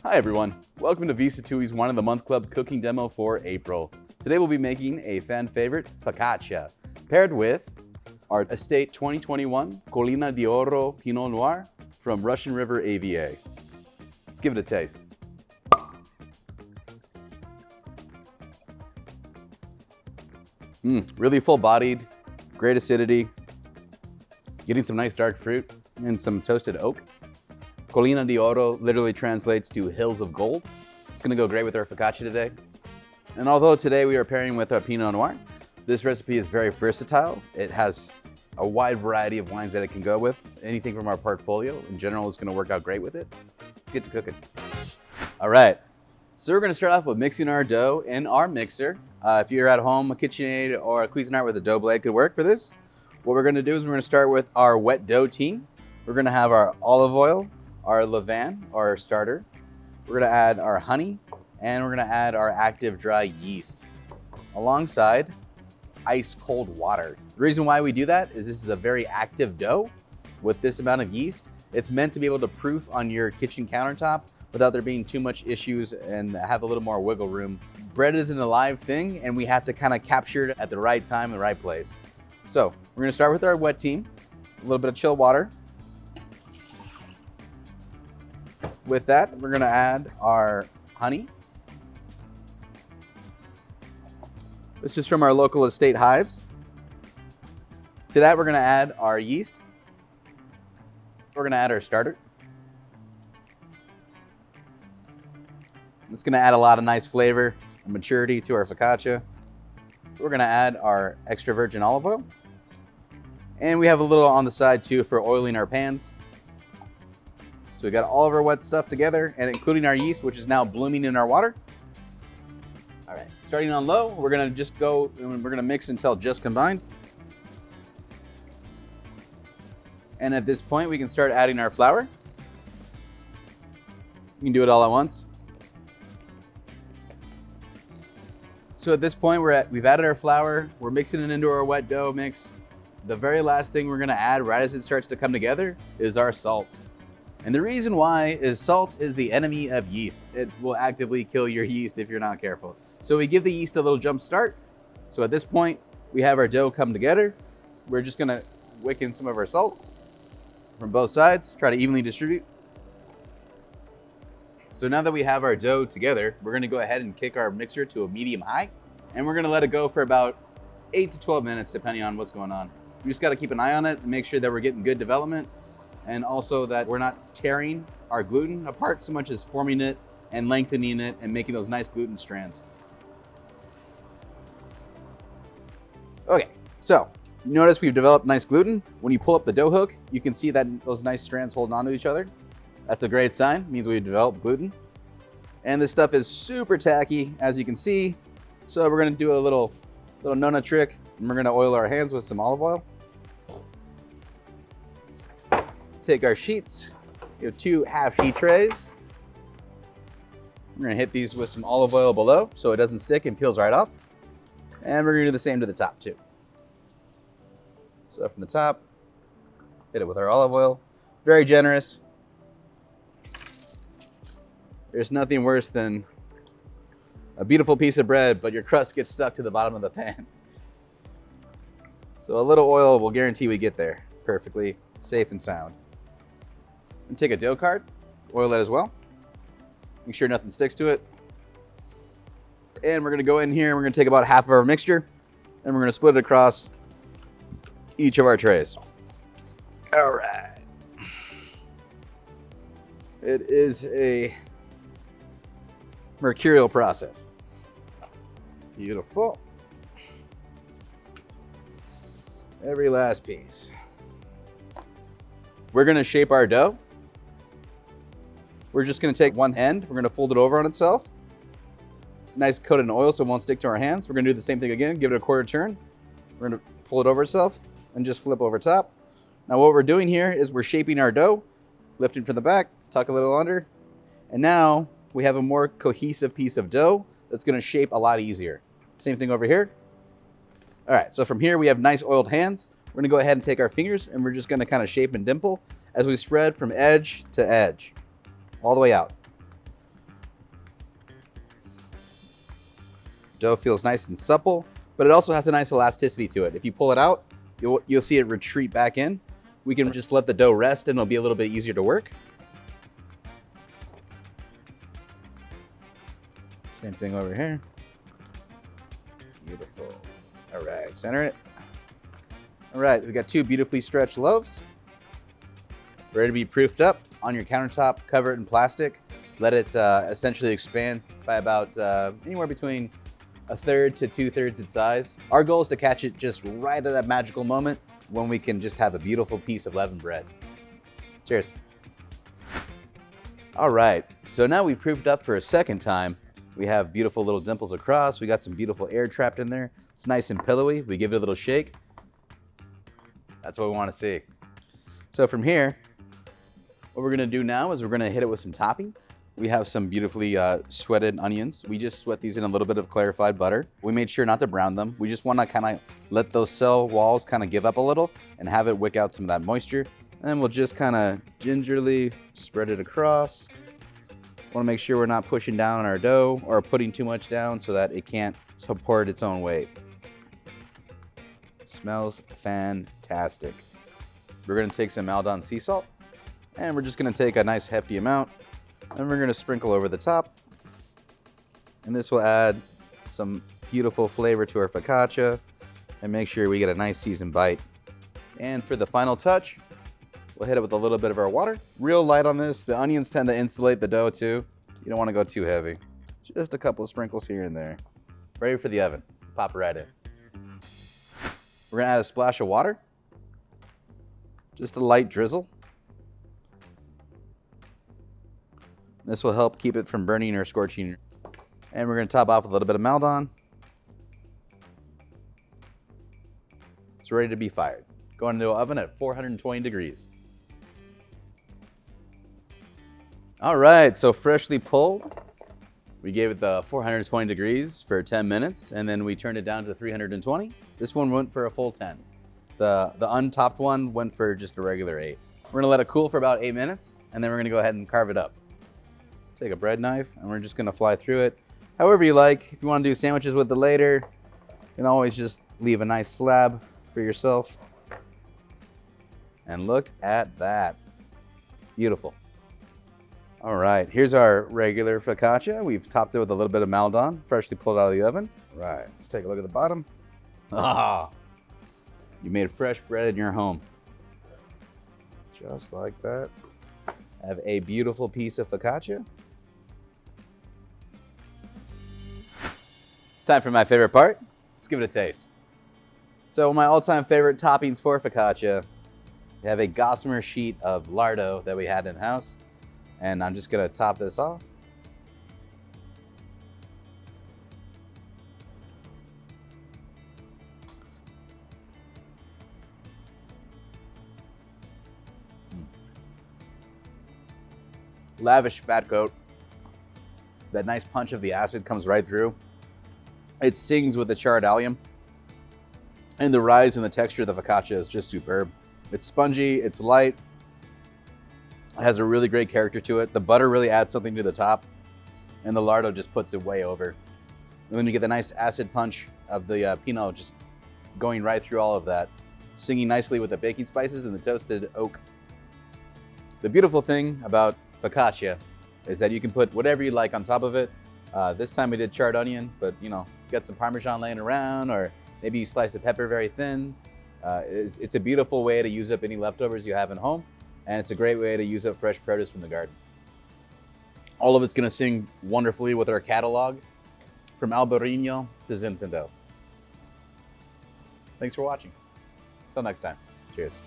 Hi everyone, welcome to Sattui's Wine of the Month Club cooking demo for April. Today we'll be making a fan favorite, Focaccia, paired with our Estate 2021 Collina d'Oro Pinot Noir from Russian River AVA. Let's give it a taste. Really full-bodied, great acidity, getting some nice dark fruit and some toasted oak. Collina d'Oro literally translates to hills of gold. It's gonna go great with our focaccia today. And although today we are pairing with our Pinot Noir, this recipe is very versatile. It has a wide variety of wines that it can go with. Anything from our portfolio in general is gonna work out great with it. Let's get to cooking. All right, so we're gonna start off with mixing our dough in our mixer. If you're at home, a KitchenAid or a Cuisinart with a dough blade could work for this. What we're gonna do is we're gonna start with our wet dough team. We're gonna have our olive oil, our levain, our starter. We're gonna add our honey, and we're gonna add our active dry yeast, alongside ice cold water. The reason why we do that is this is a very active dough. With this amount of yeast, it's meant to be able to proof on your kitchen countertop without there being too much issues and have a little more wiggle room. Bread is an alive thing, and we have to kind of capture it at the right time, the right place. So we're gonna start with our wet team, a little bit of chilled water. With that, we're gonna add our honey. This is from our local estate hives. To that, we're gonna add our yeast. We're gonna add our starter. It's gonna add a lot of nice flavor and maturity to our focaccia. We're gonna add our extra virgin olive oil. And we have a little on the side too for oiling our pans. So we got all of our wet stuff together, and including our yeast, which is now blooming in our water. All right, starting on low, we're gonna just go and we're gonna mix until just combined. And at this point, we can start adding our flour. You can do it all at once. So at this point, we've added our flour, we're mixing it into our wet dough mix. The very last thing we're gonna add right as it starts to come together is our salt. And the reason why is salt is the enemy of yeast. It will actively kill your yeast if you're not careful. So we give the yeast a little jump start. So at this point, we have our dough come together. We're just gonna wick in some of our salt from both sides, try to evenly distribute. So now that we have our dough together, we're gonna go ahead and kick our mixer to a medium high, and we're gonna let it go for about 8 to 12 minutes, depending on what's going on. We just gotta keep an eye on it and make sure that we're getting good development, and also that we're not tearing our gluten apart so much as forming it and lengthening it and making those nice gluten strands. Okay, so you notice we've developed nice gluten. When you pull up the dough hook, you can see that those nice strands holding onto each other. That's a great sign, it means we've developed gluten. And this stuff is super tacky, as you can see. So we're gonna do a little Nona trick, and we're gonna oil our hands with some olive oil. Take our sheets, we have 2 half sheet trays. We're gonna hit these with some olive oil below so it doesn't stick and peels right off. And we're gonna do the same to the top too. So from the top, hit it with our olive oil. Very generous. There's nothing worse than a beautiful piece of bread, but your crust gets stuck to the bottom of the pan. So a little oil will guarantee we get there perfectly safe and sound. And take a dough card, oil that as well. Make sure nothing sticks to it. And we're gonna go in here and we're gonna take about half of our mixture and we're gonna split it across each of our trays. All right. It is a mercurial process. Beautiful. Every last piece. We're gonna shape our dough. We're just gonna take one end, we're gonna fold it over on itself. It's nice coated in oil so it won't stick to our hands. We're gonna do the same thing again, give it a quarter turn. We're gonna pull it over itself and just flip over top. Now what we're doing here is we're shaping our dough, lifting from the back, tuck a little under, and now we have a more cohesive piece of dough that's gonna shape a lot easier. Same thing over here. All right, so from here we have nice oiled hands. We're gonna go ahead and take our fingers and we're just gonna kind of shape and dimple as we spread from edge to edge, all the way out. Dough feels nice and supple, but it also has a nice elasticity to it. If you pull it out, you'll see it retreat back in. We can just let the dough rest and it'll be a little bit easier to work. Same thing over here. Beautiful. All right, center it. All right, we got 2 beautifully stretched loaves. Ready to be proofed up on your countertop. Cover it in plastic. Let it essentially expand by about anywhere between 1/3 to 2/3 its size. Our goal is to catch it just right at that magical moment when we can just have a beautiful piece of leavened bread. Cheers. All right, so now we've proofed up for a second time. We have beautiful little dimples across. We got some beautiful air trapped in there. It's nice and pillowy. We give it a little shake. That's what we want to see. So from here, what we're gonna do now is we're gonna hit it with some toppings. We have some beautifully sweated onions. We just sweat these in a little bit of clarified butter. We made sure not to brown them. We just wanna kinda let those cell walls kinda give up a little and have it wick out some of that moisture. And then we'll just kinda gingerly spread it across. Wanna make sure we're not pushing down on our dough or putting too much down so that it can't support its own weight. Smells fantastic. We're gonna take some Maldon sea salt and we're just gonna take a nice hefty amount and we're gonna sprinkle over the top. And this will add some beautiful flavor to our focaccia and make sure we get a nice seasoned bite. And for the final touch, we'll hit it with a little bit of our water. Real light on this. The onions tend to insulate the dough too. You don't want to go too heavy. Just a couple of sprinkles here and there. Ready for the oven. Pop it right in. We're gonna add a splash of water. Just a light drizzle. This will help keep it from burning or scorching. And we're gonna top off with a little bit of Maldon. It's ready to be fired. Going into an oven at 420 degrees. All right, so freshly pulled. We gave it the 420 degrees for 10 minutes, and then we turned it down to 320. This one went for a full 10. The untopped one went for just a regular 8. We're gonna let it cool for about 8 minutes, and then we're gonna go ahead and carve it up. Take a bread knife, and we're just gonna fly through it however you like. If you wanna do sandwiches with it later, you can always just leave a nice slab for yourself. And look at that. Beautiful. All right, here's our regular focaccia. We've topped it with a little bit of Maldon, freshly pulled out of the oven. All right, let's take a look at the bottom. Ah, you made fresh bread in your home. Just like that. Have a beautiful piece of focaccia. It's time for my favorite part. Let's give it a taste. So my all-time favorite toppings for focaccia, we have a gossamer sheet of lardo that we had in-house, and I'm just gonna top this off. Lavish fat coat. That nice punch of the acid comes right through. It sings with the charred allium. And the rise and the texture of the focaccia is just superb. It's spongy, it's light. It has a really great character to it. The butter really adds something to the top. And the lardo just puts it way over. And then you get the nice acid punch of the Pinot just going right through all of that. Singing nicely with the baking spices and the toasted oak. The beautiful thing about focaccia is that you can put whatever you like on top of it. This time we did charred onion, but you know, you got some Parmesan laying around, or maybe you slice a pepper very thin. It's a beautiful way to use up any leftovers you have at home, and it's a great way to use up fresh produce from the garden. All of it's gonna sing wonderfully with our catalog, from Albarino to Zinfandel. Thanks for watching. Until next time, cheers.